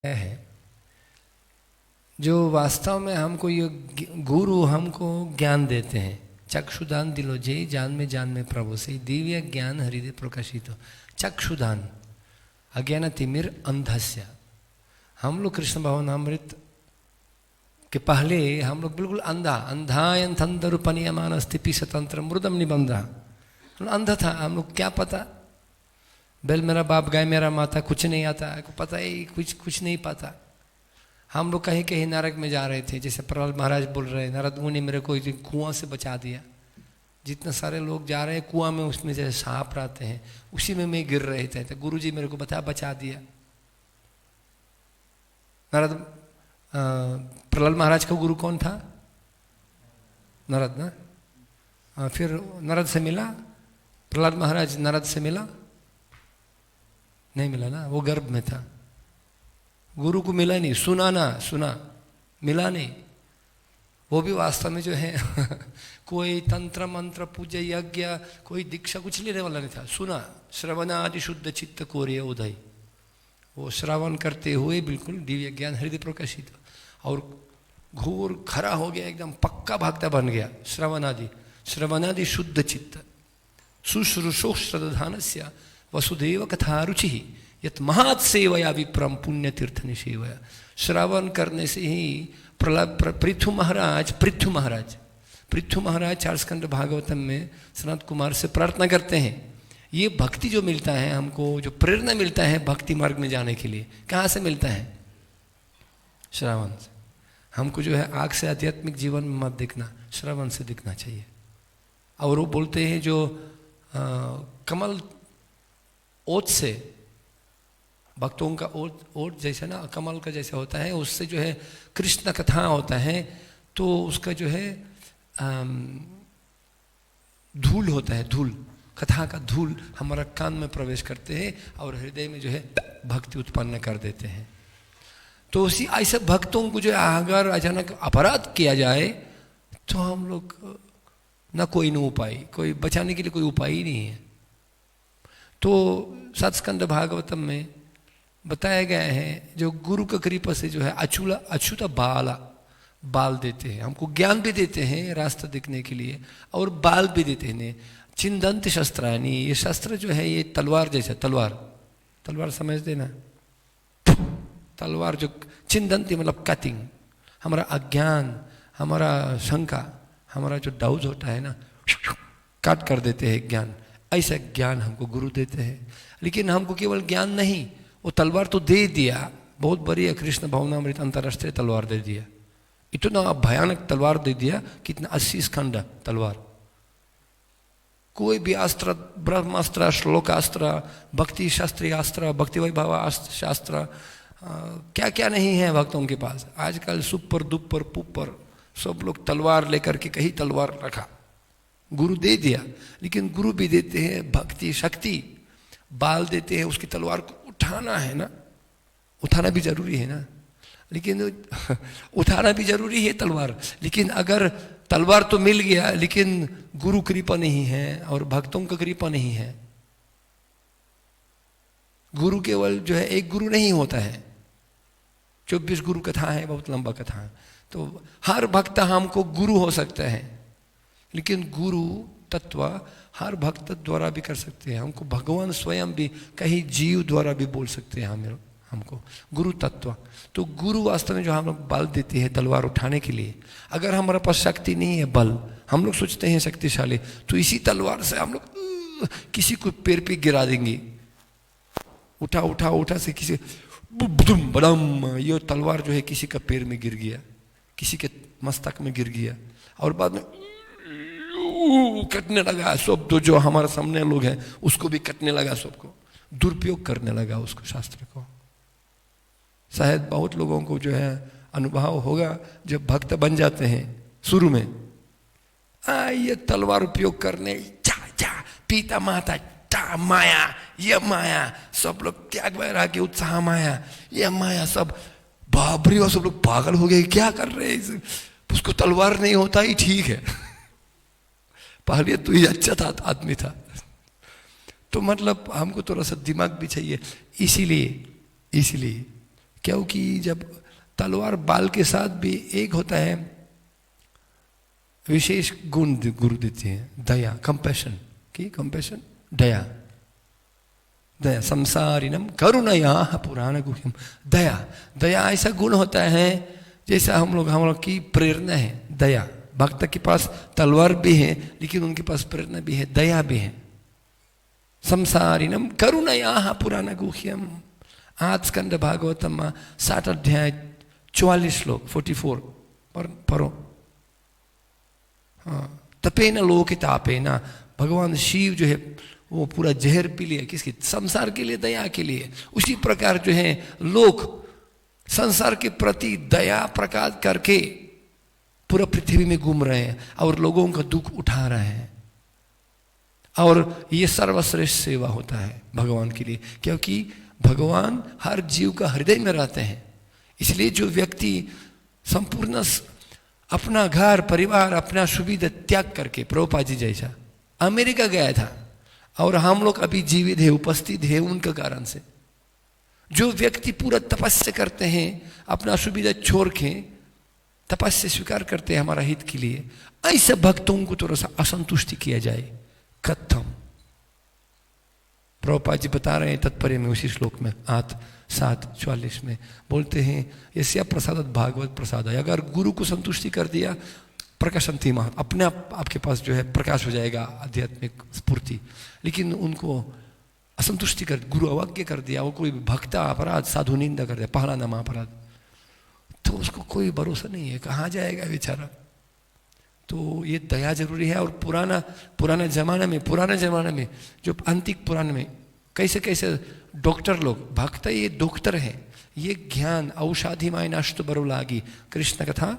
है जो वास्तव में हमको ये गुरु हमको ज्ञान देते हैं। चक्षुदान दिलो जय जान में प्रभु से दिव्य ज्ञान हृदय प्रकाशित हो। चक्षुदान अज्ञान तिमिर अंधस्य। हम लोग कृष्ण भवनामृत के पहले हम लोग बिल्कुल अंधायन थंदरूपनियमान स्थिति स्वतंत्र मृदम निबंधा अंधा था। हम लोग क्या पता, बैल मेरा बाप गाय मेरा माता, कुछ नहीं आता, पता ही कुछ नहीं पता। हम लोग कहीं कहीं नरक में जा रहे थे, जैसे प्रहलाद महाराज बोल रहे हैं नारद मुनि मेरे को कुआं से बचा दिया। जितने सारे लोग जा रहे हैं कुआं में, उसमें जैसे सांप रहते हैं उसी में मैं गिर रहे थे, तो गुरु जी मेरे को बचा दिया। नारद प्रहलाद महाराज का गुरु कौन था? नारद ना। फिर नारद से मिला प्रहलाद महाराज, नारद से मिला नहीं मिला ना, वो गर्भ में था। गुरु को मिला नहीं, सुना मिला नहीं। वो भी वास्तव में जो है कोई तंत्र मंत्र पूजा यज्ञ कोई दीक्षा कुछ लेने वाला नहीं था। सुना श्रवण आदि शुद्ध चित्त कोरिय उदय, वो श्रवण करते हुए बिल्कुल दिव्य ज्ञान हृदय प्रकाशित और घोर खरा हो गया, एकदम पक्का भक्त बन गया। श्रवण आदि शुद्ध चित्त शुश्रूषो श्रद्धानस्य वसुदेव कथा रुचि यत महत् सेवया विप्रम पुण्य तीर्थ निसेवया। श्रवण करने से ही पृथु महाराज 4 स्कंद भागवतम में सनत कुमार से प्रार्थना करते हैं। ये भक्ति जो मिलता है हमको, जो प्रेरणा मिलता है भक्ति मार्ग में जाने के लिए, कहाँ से मिलता है? श्रवण से। हमको जो है आँख से आध्यात्मिक जीवन में मत दिखना, श्रवण से दिखना चाहिए। और वो बोलते हैं जो कमल ओट से, भक्तों का ओट जैसे ना कमल का जैसे होता है, उससे जो है कृष्ण कथा होता है, तो उसका जो है धूल होता है, धूल कथा का धूल हमारा कान में प्रवेश करते हैं और हृदय में जो है भक्ति उत्पन्न कर देते हैं। तो उसी ऐसे भक्तों को जो अगर अचानक अपराध किया जाए तो हम लोग ना कोई उपाय, कोई बचाने के लिए कोई उपाय ही नहीं है। तो 7 स्कंद भागवतम में बताया गया है जो गुरु का कृपा से जो है अछूता बाल देते हैं, हमको ज्ञान भी देते हैं रास्ता दिखने के लिए, और बाल भी देते हैं। चिंदंत शस्त्रानी, ये शस्त्र जो है ये तलवार जैसा, तलवार समझते ना, तलवार जो चिंदंती मतलब कटिंग, हमारा अज्ञान, हमारा शंका, हमारा जो डाउट होता है ना, काट कर देते हैं ज्ञान। ऐसा ज्ञान हमको गुरु देते हैं। लेकिन हमको केवल ज्ञान नहीं, वो तलवार तो दे दिया, बहुत बड़ी कृष्ण भवनामृत अंतरराष्ट्रीय तलवार दे दिया, इतना भयानक तलवार दे दिया, कितना 80 स्कंद तलवार। कोई भी अस्त्र, ब्रह्मास्त्र, श्लोकास्त्र, भक्ति शास्त्रीय अस्त्र, भक्ति वैभव शास्त्र, क्या क्या नहीं है भक्तों के पास। आजकल सुपर दुपर पुपर सब लोग तलवार लेकर के कहीं तलवार रखा, गुरु दे दिया। लेकिन गुरु भी देते हैं भक्ति शक्ति, बाल देते हैं, उसकी तलवार को उठाना है ना, उठाना भी जरूरी है ना, लेकिन उठाना भी जरूरी है तलवार। लेकिन अगर तलवार तो मिल गया लेकिन गुरु कृपा नहीं है और भक्तों का कृपा नहीं है, गुरु केवल जो है एक गुरु नहीं होता है, 24 गुरु कथा है, बहुत लंबा कथा है। तो हर भक्त हमको गुरु हो सकता है, लेकिन गुरु तत्व हर भक्त द्वारा भी कर सकते हैं। हमको भगवान स्वयं भी कहीं जीव द्वारा भी बोल सकते हैं हमको गुरु तत्व। तो गुरु वास्तव में जो हम लोग बल देते हैं तलवार उठाने के लिए। अगर हमारे पास शक्ति नहीं है, बल, हम लोग सोचते हैं शक्तिशाली, तो इसी तलवार से हम लोग किसी को पैर पे गिरा देंगे, उठा से किसी बड़म, ये तलवार जो है किसी का पैर में गिर गया, किसी के मस्तक में गिर गया, और बाद में कटने लगा सब। तो जो हमारे सामने लोग हैं उसको भी कटने लगा, सबको दुरुपयोग करने लगा उसको, शास्त्र को। शायद बहुत लोगों को जो है अनुभव होगा जब भक्त बन जाते हैं शुरू में, ये तलवार उपयोग करने, पीता माता माया, ये माया, सब लोग त्याग में रह के उत्साह माया, ये माया, सब बाबरी, और सब लोग पागल हो गए, क्या कर रहे हैं, उसको तलवार नहीं होता ही ठीक है, पहले तो ही अच्छा था, आदमी था। तो मतलब हमको थोड़ा सा दिमाग भी चाहिए। इसीलिए क्योंकि जब तलवार बाल के साथ भी एक होता है विशेष गुण गुरु देते हैं, दया, कंपैशन की, कंपैशन, दया, दया, संसारिणम करुणया पुराण गुह्यम, दया, दया ऐसा गुण होता है जैसा हम लोग की प्रेरणा है दया। भक्त के पास तलवार भी है लेकिन उनके पास प्रेरणा भी है, दया भी है। संसारिणम करुणया पुराण गुह्यम, आठ स्कंद भागवतम 7 अध्याय 44 श्लोक 44 पढ़ो। हाँ, तपेन लोक तापेना, भगवान शिव जो है वो पूरा जहर पी लिया, किसकी? संसार के लिए, दया के लिए। उसी प्रकार जो है लोग संसार के प्रति दया प्रकाश करके पूरा पृथ्वी में घूम रहे हैं और लोगों का दुख उठा रहे हैं। और ये सर्वश्रेष्ठ सेवा होता है भगवान के लिए, क्योंकि भगवान हर जीव का हृदय में रहते हैं। इसलिए जो व्यक्ति संपूर्ण अपना घर परिवार अपना सुविधा त्याग करके, प्रभुपाद जी जैसा अमेरिका गया था और हम लोग अभी जीवित है, उपस्थित है उनके कारण से। जो व्यक्ति पूरा तपस्या करते हैं, अपना सुविधा छोड़ के तपस्या स्वीकार करते हैं हमारा हित के लिए, ऐसे भक्तों को थोड़ा सा असंतुष्टि किया जाए, खत्म। प्रभुपाद जी बता रहे हैं तत्पर्य में उसी श्लोक में 8:7-44 में बोलते हैं, यस्य प्रसादत भागवत प्रसाद है। अगर गुरु को संतुष्टि कर दिया, प्रकाशंति महा, अपने आप आपके पास जो है प्रकाश हो जाएगा, आध्यात्मिक स्फूर्ति। लेकिन उनको असंतुष्टि कर, गुरु अवज्ञा कर दिया, वो कोई भक्ता अपराध साधु निंदा कर दिया, पहला नाम अपराध, तो उसको कोई भरोसा नहीं है, कहाँ जाएगा बेचारा। तो ये दया जरूरी है। और पुराना जमाने में जो अंतिक पुराण में कैसे कैसे डॉक्टर लोग, भक्त ये डॉक्टर है, ये ज्ञान औषधि माय नष्ट बरु लागी, कृष्ण कथा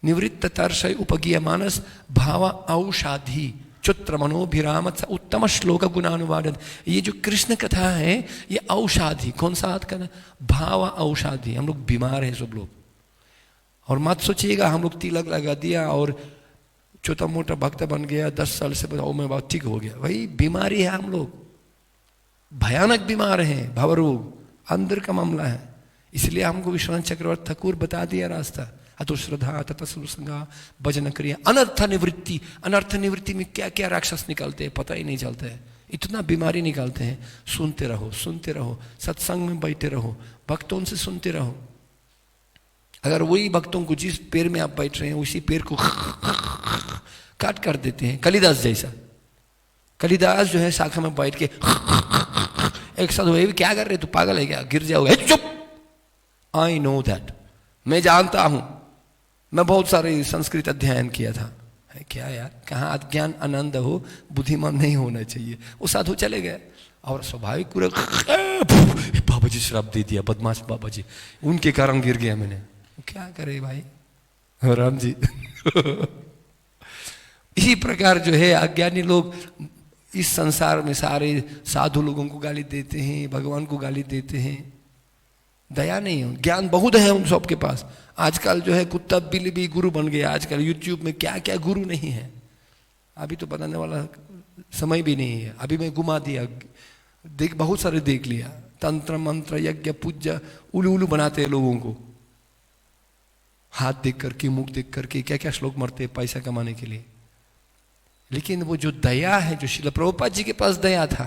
निवृत्त तर्षय उपगीय मानस भाव औषधि चुत्र मनोभिराम उत्तम श्लोक गुणानुवादन। ये जो कृष्ण कथा है ये औषधि, कौन सा हाथ का? भाव औषधि। हम लोग बीमार हैं सब लोग, और मत सोचिएगा हम लोग तिलक लगा दिया और छोटा मोटा भक्त बन गया, 10 साल से मैं बहुत ठीक हो गया। वही बीमारी है, हम लोग भयानक बीमार हैं, भवरोग अंदर का मामला है। इसलिए हमको विश्वनाथ चक्रवर्ती ठाकुर बता दिया रास्ता, अतो श्रद्धा तथा सुसंगा भजन क्रिया अनर्थ निवृत्ति। अनर्थ निवृत्ति में क्या क्या राक्षस निकलते हैं पता ही नहीं चलता है, इतना बीमारी निकालते हैं। सुनते रहो, सत्संग में बैठे रहो, भक्तों से सुनते रहो। अगर वही भक्तों को जिस पेड़ में आप बैठ रहे हैं उसी पेड़ को काट कर देते हैं, कालिदास जैसा। कालिदास जो है शाखा में बैठ के एक साथ हुए, क्या कर रहे, तू पागल है क्या, गिर जाओगे, चुप। आई नो दैट, मैं जानता हूं, मैं बहुत सारे संस्कृत अध्ययन किया था। है क्या यार, कहाँ अज्ञान आनंद हो, बुद्धिमान नहीं होना चाहिए। वो साधु चले गए और स्वाभाविक पूरा बाबा जी श्राप दे दिया, बदमाश बाबा जी, उनके कारण गिर गया मैंने। क्या करे भाई राम जी। इसी प्रकार जो है अज्ञानी लोग इस संसार में सारे साधु लोगों को गाली देते हैं, भगवान को गाली देते हैं। दया नहीं है, ज्ञान बहुत है उन सबके पास। आजकल जो है कुत्ता बिल्ली भी गुरु बन गया। आजकल यूट्यूब में क्या क्या गुरु नहीं है, अभी तो बताने वाला समय भी नहीं है। अभी मैं घुमा दिया, बहुत सारे देख लिया, तंत्र मंत्र यज्ञ पूजा उलू उलू बनाते हैं लोगों को, हाथ देख करके मुख देख करके क्या क्या श्लोक मरते हैं पैसा कमाने के लिए। लेकिन वो जो दया है, जो श्रील प्रभुपाद जी के पास दया था,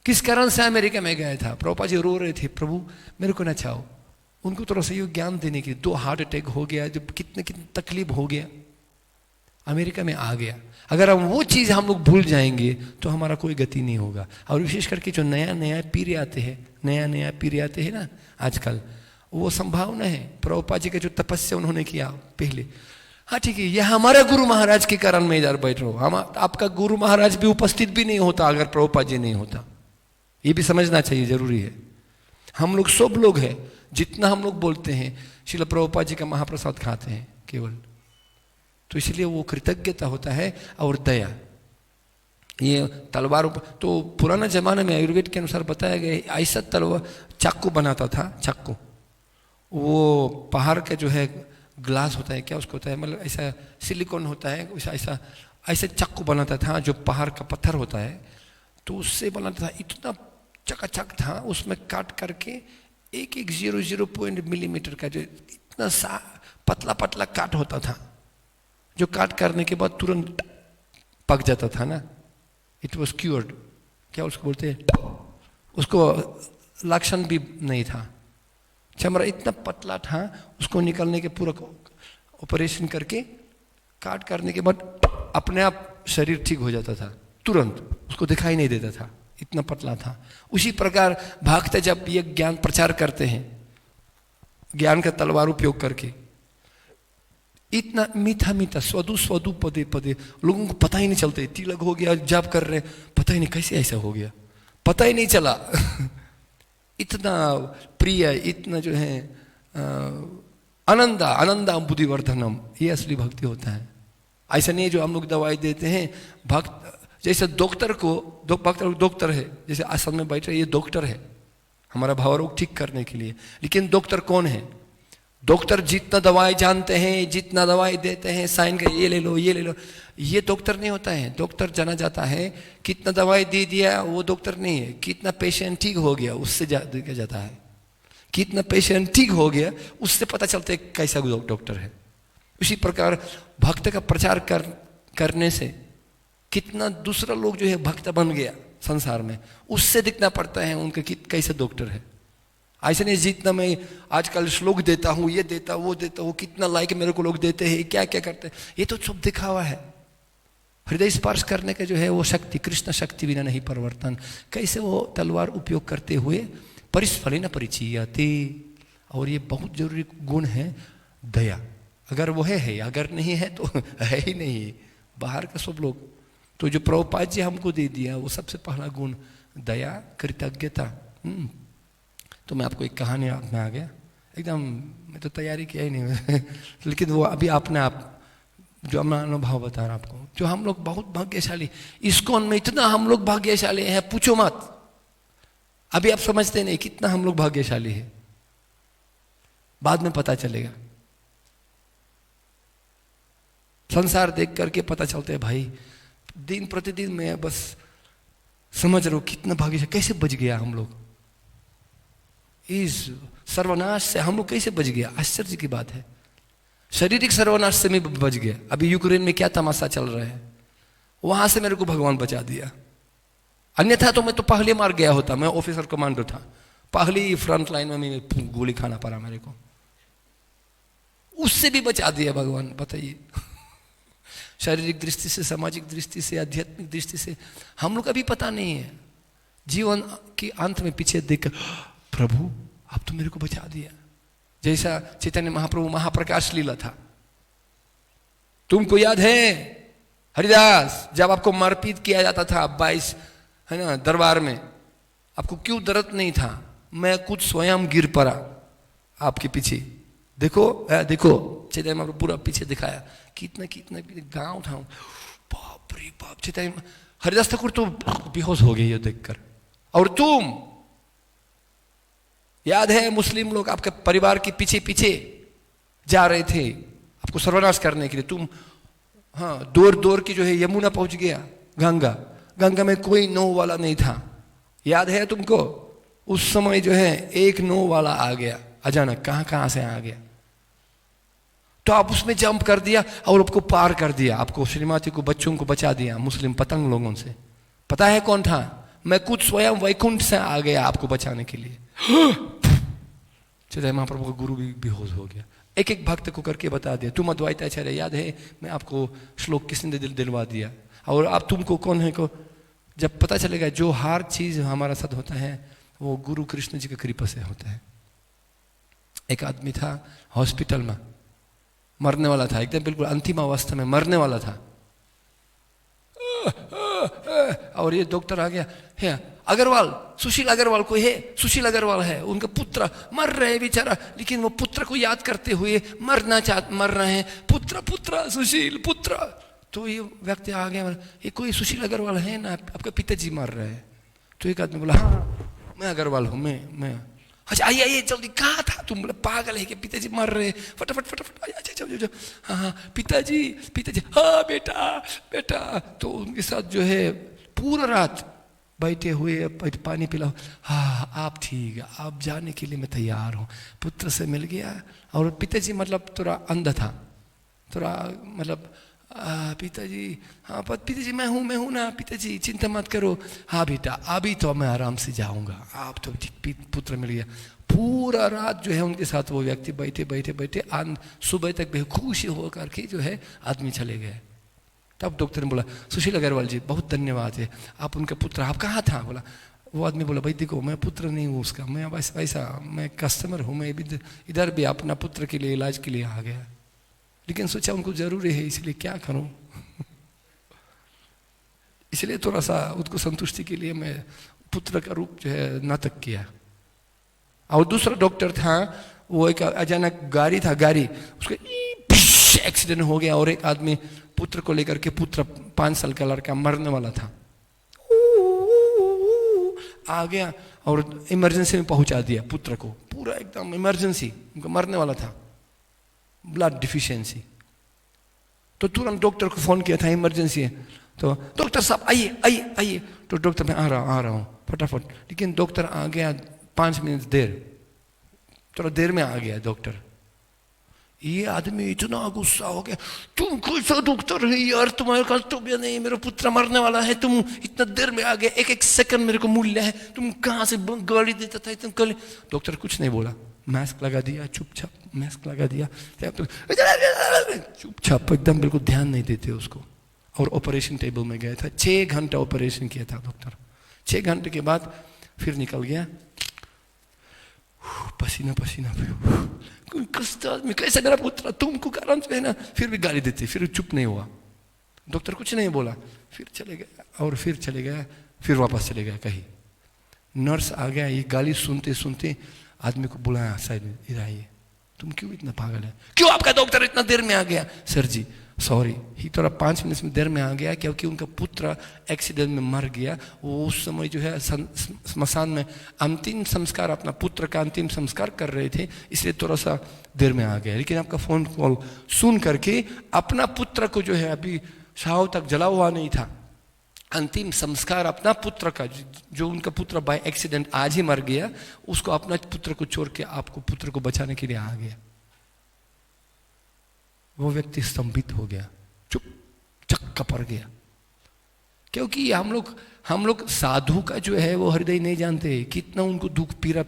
किस कारण से अमेरिका में गया था, प्रभुपाद जी रो रहे थे, प्रभु मेरे को ना चाहो। उनको थोड़ा सा ज्ञान देने के लिए 2 हार्ट अटैक हो गया, जब कितने कितने तकलीफ हो गया, अमेरिका में आ गया। अगर हम वो चीज हम लोग भूल जाएंगे तो हमारा कोई गति नहीं होगा। और विशेष करके जो नया नया पीढ़ी आते हैं ना आजकल, वो संभावना है। प्रभुपाद जी का जो तपस्या उन्होंने किया पहले, हाँ ठीक है, यह हमारे गुरु महाराज के कारण मैं इधर बैठ रहा हूं। हम आपका गुरु महाराज भी उपस्थित भी नहीं होता अगर प्रभुपाद जी नहीं होता, ये भी समझना चाहिए, जरूरी है। हम लोग सब लोग हैं, जितना हम लोग बोलते हैं श्रील प्रभुपाद जी का महाप्रसाद खाते हैं केवल, तो इसलिए वो कृतज्ञता होता है। और दया, ये तलवार तो पुराना जमाने में आयुर्वेद के अनुसार बताया गया, ऐसा तलवार चाकू बनाता था, चाकू, वो पहाड़ का जो है ग्लास होता है, क्या उसको होता है, मतलब ऐसा सिलिकॉन होता है, ऐसा चाकू बनाता था जो पहाड़ का पत्थर होता है, तो उससे बनाता था। इतना चकाचक था, उसमें काट करके एक एक 0.0 मिलीमीटर का जो इतना सा पतला पतला काट होता था, जो काट करने के बाद तुरंत पक जाता था ना, इट वॉज क्योर्ड, क्या उसको बोलते हैं, उसको लक्षण भी नहीं था, चमड़ा इतना पतला था, उसको निकलने के पूरा ऑपरेशन करके काट करने के बाद अपने आप शरीर ठीक हो जाता था तुरंत, उसको दिखाई नहीं देता था, इतना पतला था। उसी प्रकार भक्त जब ये ज्ञान प्रचार करते हैं, ज्ञान का तलवार उपयोग करके, इतना मीठा मीठा स्वदु स्वदु पदे पदे, लोगों को पता ही नहीं चलते, तिलक हो गया, जाप कर रहे, पता ही नहीं कैसे ऐसा हो गया, पता ही नहीं चला। इतना प्रिय, इतना जो है आनंदा आनंदा बुद्धिवर्धनम, ये असली भक्ति होता है। ऐसा नहीं है जो हम लोग दवाई देते हैं, भक्त जैसे डॉक्टर को, डॉक्टर है, जैसे आश्रम में बैठ रहे, ये डॉक्टर है हमारा भावरोग ठीक करने के लिए, लेकिन डॉक्टर कौन है? डॉक्टर जितना दवाई जानते हैं, जितना दवाई देते हैं, साइन कर ये ले लो ये ले लो, ये डॉक्टर नहीं होता है। डॉक्टर जाना जाता है कितना दवाई दे दिया वो डॉक्टर नहीं है, कितना पेशेंट ठीक हो गया उससे देखा जाता है, कितना पेशेंट ठीक हो गया उससे पता चलता है कैसा डॉक्टर है। उसी प्रकार भक्त का प्रचार करने से कितना दूसरा लोग जो है भक्त बन गया संसार में, उससे दिखना पड़ता है उनका कैसे डॉक्टर है। ऐसे नहीं जितना मैं आजकल श्लोक देता हूँ, ये देता वो देता हूँ, कितना लाइक मेरे को लोग देते हैं, क्या क्या करते हैं, ये तो सब दिखावा है। हृदय स्पर्श करने का जो है वो शक्ति, कृष्ण शक्ति बिना नहीं परिवर्तन। कैसे वो तलवार उपयोग करते हुए परिस्फलेन परिचीयते, और ये बहुत जरूरी गुण है दया। अगर वो है, अगर नहीं है तो है ही नहीं। बाहर का सब लोग तो जो प्रभुपाद जी हमको दे दिया वो सबसे पहला गुण दया, कृतज्ञता। तो मैं आपको एक कहानी में आ गया एकदम, मैं तो तैयारी किया ही नहीं लेकिन वो अभी अपने आप जो अपना अनुभव बता रहा आपको, जो हम लोग बहुत भाग्यशाली, इस्कॉन में इतना हम लोग भाग्यशाली हैं, पूछो मत। अभी आप समझते नहीं कितना हम लोग भाग्यशाली है, बाद में पता चलेगा। संसार देख करके पता चलता है भाई, दिन प्रतिदिन मैं बस समझ रहा हूं कितना भाग्यशाली, कैसे बच गया हम लोग इस सर्वनाश से, हम लोग कैसे बच गया। आश्चर्य की बात है, शारीरिक सर्वनाश से मैं बच गया। अभी यूक्रेन में क्या तमाशा चल रहा है, वहां से मेरे को भगवान बचा दिया, अन्यथा तो मैं तो पहले मार गया होता। मैं ऑफिसर कमांडो था, पहली फ्रंट लाइन में मैं गोली खाना पड़ा मेरे को, उससे भी बचा दिया भगवान। बताइए, शारीरिक दृष्टि से, सामाजिक दृष्टि से, आध्यात्मिक दृष्टि से हम लोग अभी पता नहीं है। जीवन के अंत में पीछे देख प्रभु आप तो मेरे को बचा दिया। जैसा चैतन्य महाप्रभु महाप्रकाश लीला था, तुमको याद है हरिदास, जब आपको मारपीट किया जाता था 22 है ना दरबार में, आपको क्यों दर्द नहीं था? मैं कुछ स्वयं गिर पड़ा आपके पीछे। देखो देखो, चैतन्य महाप्रभु पूरा पीछे दिखाया, कितना कितना गांव था, बाप रे बाप। चैतन्य हरिदास ठाकुर तो बेहोश हो गए ये देखकर। और तुम याद है, मुस्लिम लोग आपके परिवार के पीछे पीछे जा रहे थे आपको सर्वनाश करने के लिए। तुम हाँ दौड़ दौड़ की जो है यमुना पहुंच गया, गंगा। गंगा में कोई नो वाला नहीं था, याद है तुमको? उस समय जो है एक नो वाला आ गया अचानक, कहां से आ गया, तो आप उसमें जंप कर दिया और आपको पार कर दिया, आपको श्रीमती को बच्चों को बचा दिया मुस्लिम पतंग लोगों से। पता है कौन था? मैं खुद स्वयं वैकुंठ से आ गया आपको बचाने के लिए। चैतन्य महाप्रभु का गुरु भी बेहोश हो गया। एक एक भक्त को करके बता दिया, तुम अद्वैत आचार्य, याद है मैं आपको श्लोक किसने दिलवा दिया, और आप तुमको कौन है को। जब पता चलेगा जो हर चीज हमारा साथ होता है वो गुरु कृष्ण जी की कृपा से होता है। एक आदमी था हॉस्पिटल में, मरने वाला था, एकदम बिल्कुल अंतिम अवस्था में मरने वाला था, और ये डॉक्टर आ गया, है अग्रवाल, सुशील अग्रवाल कोई है? सुशील अग्रवाल है, उनका पुत्र मर रहे बेचारा, लेकिन वो पुत्र को याद करते हुए मर रहे हैं, पुत्र पुत्र सुशील पुत्र। तो ये व्यक्ति आ गया, ये कोई सुशील अग्रवाल है ना, आपके पिताजी मर रहे हैं। तो एक आदमी बोला, हाँ मैं अग्रवाल हूँ, मैं। अच्छा आइए आइए जल्दी, कहाँ था तुम? बोला पागल है कि पिताजी मर रहे, फटाफट फटाफट अच्छा जो हाँ हाँ पिताजी हाँ बेटा बेटा। तो उनके साथ जो है पूरा रात बैठे हुए पानी पिलाओ, हाँ आप ठीक है, आप जाने के लिए मैं तैयार हूँ। पुत्र से मिल गया। और पिताजी मतलब थोड़ा अंधा था, थोड़ा मतलब पिताजी, हाँ पिताजी मैं हूँ ना पिताजी, चिंता मत करो। हाँ बेटा अभी तो मैं आराम से जाऊँगा, आप तो ठीक पुत्र मिल गया। पूरा रात जो है उनके साथ वो व्यक्ति बैठे बैठे बैठे सुबह तक बेखुशी हो करके जो है आदमी चले गए। तब डॉक्टर ने बोला, सुशील अग्रवाल जी बहुत धन्यवाद है, आप उनका पुत्र, आप कहाँ था? बोला, वो आदमी बोला, भाई देखो मैं पुत्र नहीं हूँ उसका, मैं वैसा मैं कस्टमर हूँ, मैं इधर भी अपना पुत्र के लिए इलाज के लिए आ गया, लेकिन सोचा उनको जरूरी है इसलिए क्या करूँ इसलिए थोड़ा सा उसको संतुष्टि के लिए मैं पुत्र का रूप जो है नाटक किया। और दूसरा डॉक्टर था, वो एक अचानक गाड़ी था, गाड़ी उसका एक्सीडेंट हो गया और एक आदमी पुत्र को लेकर के, पुत्र 5 साल का लड़का मरने वाला था, आ गया और इमरजेंसी में पहुंचा दिया पुत्र को, पूरा एकदम इमरजेंसी, उनका मरने वाला था, ब्लड डिफिशिएंसी। तो तुरंत डॉक्टर को फोन किया था, इमरजेंसी है, तो डॉक्टर साहब आइए आइए आइए। तो डॉक्टर मैं आ रहा हूँ फटाफट, लेकिन डॉक्टर आ गया 5 मिनट देर, थोड़ा देर में आ गया डॉक्टर। ये आदमी इतना गुस्सा हो गया, तुम कैसा डॉक्टर है यार, तुम्हारे कर्तव्य नहीं, मेरा पुत्र मरने वाला है, तुम इतना देर में आ गए, एक एक सेकंड मेरे को मूल्य है, तुम कहाँ से गाड़ी देता था तुम कल। डॉक्टर कुछ नहीं बोला, मास्क लगा दिया चुपचाप, मास्क लगा दिया चुपचाप, एकदम बिल्कुल ध्यान नहीं देते उसको। और ऑपरेशन टेबल में गया था, 6 घंटा ऑपरेशन किया था डॉक्टर। 6 घंटे के बाद फिर निकल गया, पसीना पसीना, आदमी कैसा मेरा पुत्र, तुमको कारण जो है ना, फिर भी गाली देते, फिर चुप नहीं हुआ, डॉक्टर कुछ नहीं बोला, फिर चले गए और फिर चले गया, फिर वापस चले गया कहीं। नर्स आ गया, ये गाली सुनते सुनते आदमी को बुलाया, शायद इधर आइए, तुम क्यों इतना पागल है, क्यों आपका डॉक्टर इतना देर में आ गया? सर जी सॉरी, ही थोड़ा 5 मिनट में देर में आ गया क्योंकि उनका पुत्र एक्सीडेंट में मर गया, वो उस समय जो है स्मशान में अंतिम संस्कार, अपना पुत्र का अंतिम संस्कार कर रहे थे, इसलिए थोड़ा सा देर में आ गया। लेकिन आपका फोन कॉल सुन करके अपना पुत्र को जो है अभी शाह तक जला हुआ नहीं था, अंतिम संस्कार अपना पुत्र का, जो उनका पुत्र बाय एक्सीडेंट आज ही मर गया, उसको अपना पुत्र को छोड़ के आपको पुत्र को बचाने के लिए आ गया। वो व्यक्ति स्तंभित हो गया, चुप चक्का पड़ गया, क्योंकि हम लोग साधु का जो है वो हृदय नहीं जानते, कितना उनको दुख पीड़ा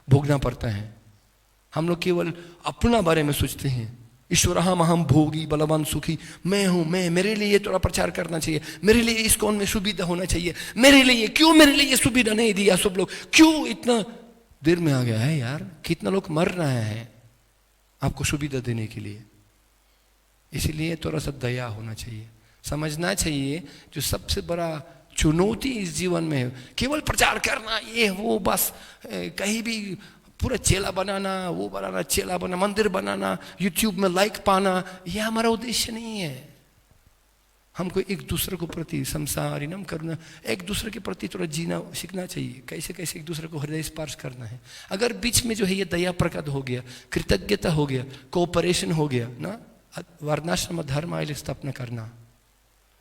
भोगना पड़ता है। हम लोग केवल अपना बारे में सोचते हैं, ईश्वरहम अहम भोगी बलवान सुखी, मैं हूं, मैं, मेरे लिए थोड़ा प्रचार करना चाहिए, मेरे लिए इस कौन में सुविधा होना चाहिए, मेरे लिए क्यों, मेरे लिए सुविधा नहीं दिया सब लोग, क्यों इतना देर में आ गया है यार, कितना लोग मर रहे हैं आपको सुविधा देने के लिए। इसलिए थोड़ा सा दया होना चाहिए, समझना चाहिए जो सबसे बड़ा चुनौती इस जीवन में है, केवल प्रचार करना, ये वो, बस कहीं भी पूरा चेला बनाना, वो बनाना, चेला बनाना, मंदिर बनाना, यूट्यूब में लाइक पाना, यह हमारा उद्देश्य नहीं है। हमको एक दूसरे को प्रति संसारिणम करना, एक दूसरे के प्रति थोड़ा जीना सीखना चाहिए, कैसे कैसे एक दूसरे को हृदय स्पर्श करना है। अगर बीच में जो है ये दया प्रकट हो गया, कृतज्ञता हो गया, कोऑपरेशन हो गया ना, वर्णाश्रम धर्म आइल स्थापना करना,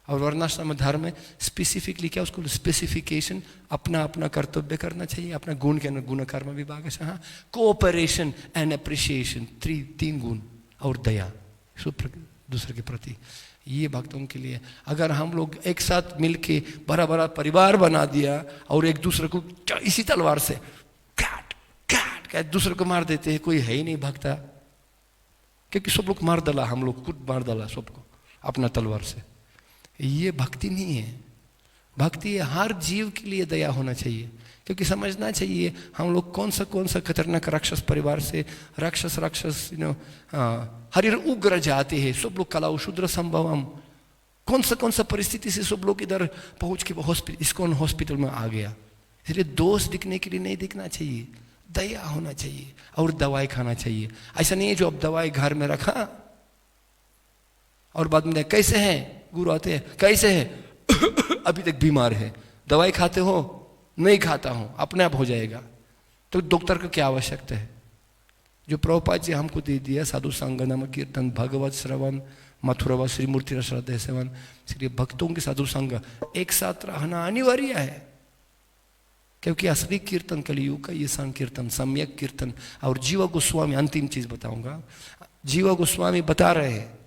और वर्णाश्रम धर्म में स्पेसिफिकली क्या, उसको स्पेसिफिकेशन, अपना अपना कर्तव्य करना चाहिए, अपना गुण के अंदर गुण कर्म विभाग, कोऑपरेशन एंड अप्रिशिएशन, 3 गुण, और दया दूसरे के प्रति, ये भक्तों के लिए। अगर हम लोग एक साथ मिलके बड़ा बड़ा परिवार बना दिया और एक दूसरे को इसी तलवार से काट काट के दूसरे को मार देते हैं, कोई है ही नहीं भक्ता, क्योंकि सब लोग मार डाला, हम लोग खुद मार डाला सबको अपना तलवार से। ये भक्ति नहीं है। भक्ति हर जीव के लिए दया होना चाहिए, क्योंकि समझना चाहिए हम लोग कौन सा खतरनाक राक्षस परिवार से, राक्षस हरिर उग्र जाते हैं, सब लोग कलाउ शूद्र संभवम, कौन सा परिस्थिति से सब लोग इधर पहुंच के इस्कॉन हॉस्पिटल में आ गया। इसलिए दोष दिखने के लिए नहीं दिखना चाहिए, दया होना चाहिए और दवाई खाना चाहिए। ऐसा नहीं है जो अब दवाई घर में रखा और बाद में कैसे हैं, गुरु आते हैं कैसे हैं अभी तक बीमार है, दवाई खाते हो, नहीं खाता हूं, अपने आप हो जाएगा, तो डॉक्टर का क्या आवश्यकता है। जो प्रभुपाद जी हमको दे दिया, साधु संग नाम कीर्तन भगवत श्रवण मथुरवा श्रीमूर्ति श्रद्धे सेवन, इसलिए भक्तों के साधु संग एक साथ रहना अनिवार्य है। क्योंकि असली कीर्तन कलियुग का ये संकीर्तन, सम्यक कीर्तन। और जीवा गोस्वामी, अंतिम चीज बताऊंगा, जीवा गोस्वामी बता रहे हैं,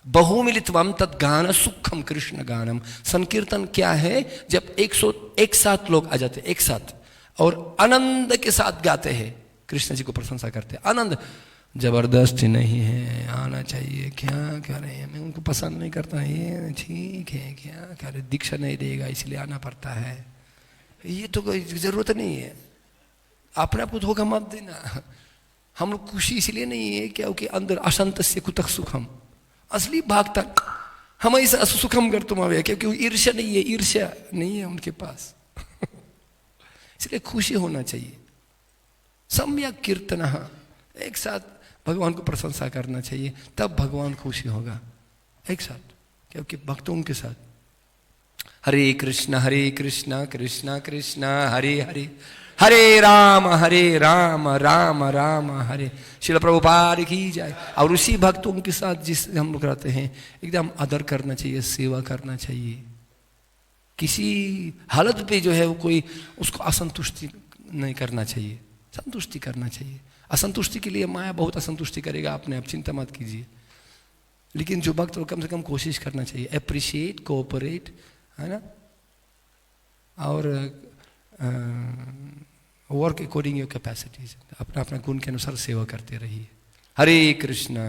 बहुमिलित्वम तद गान सुखम कृष्ण गानम। संकीर्तन क्या है? जब 101 साथ लोग आ जाते एक साथ और आनंद के साथ गाते हैं, कृष्ण जी को प्रशंसा करते हैं। आनंद, जबरदस्ती नहीं है, आना चाहिए, क्या करें, मैं उनको पसंद नहीं करता, ये ठीक है, क्या करें, दीक्षा नहीं देगा इसलिए आना पड़ता है, ये तो कोई जरूरत नहीं है, अपने आप को धोखा मत देना। हम लोग खुशी इसलिए नहीं है क्योंकि अंदर अशांत से कुतक सुखम, असली भागता हम ऐसा सुखम कर तुम आवे, क्योंकि ईर्ष्या नहीं है, ईर्ष्या नहीं है उनके पास। इसलिए खुशी होना चाहिए। सम्यक कीर्तन, एक साथ भगवान को प्रशंसा करना चाहिए, तब भगवान खुशी होगा एक साथ, क्योंकि भक्तों के साथ। हरे कृष्णा कृष्णा कृष्णा हरे हरे, हरे राम राम राम हरे। श्रील प्रभुपाद की जाए। और उसी भक्तों के साथ जिस हम लोग रहते हैं, एकदम आदर करना चाहिए, सेवा करना चाहिए। किसी हालत पे जो है वो कोई उसको असंतुष्टि नहीं करना चाहिए, संतुष्टि करना चाहिए। असंतुष्टि के लिए माया बहुत असंतुष्टि करेगा, अपने आप चिंता मत कीजिए। लेकिन जो भक्त कम से कम कोशिश करना चाहिए, अप्रिशिएट, कोऑपरेट, है ना, और वर्क अकॉर्डिंग योर कैपेसिटीज, अपना अपना गुण के अनुसार सेवा करते रहिए। हरे कृष्णा।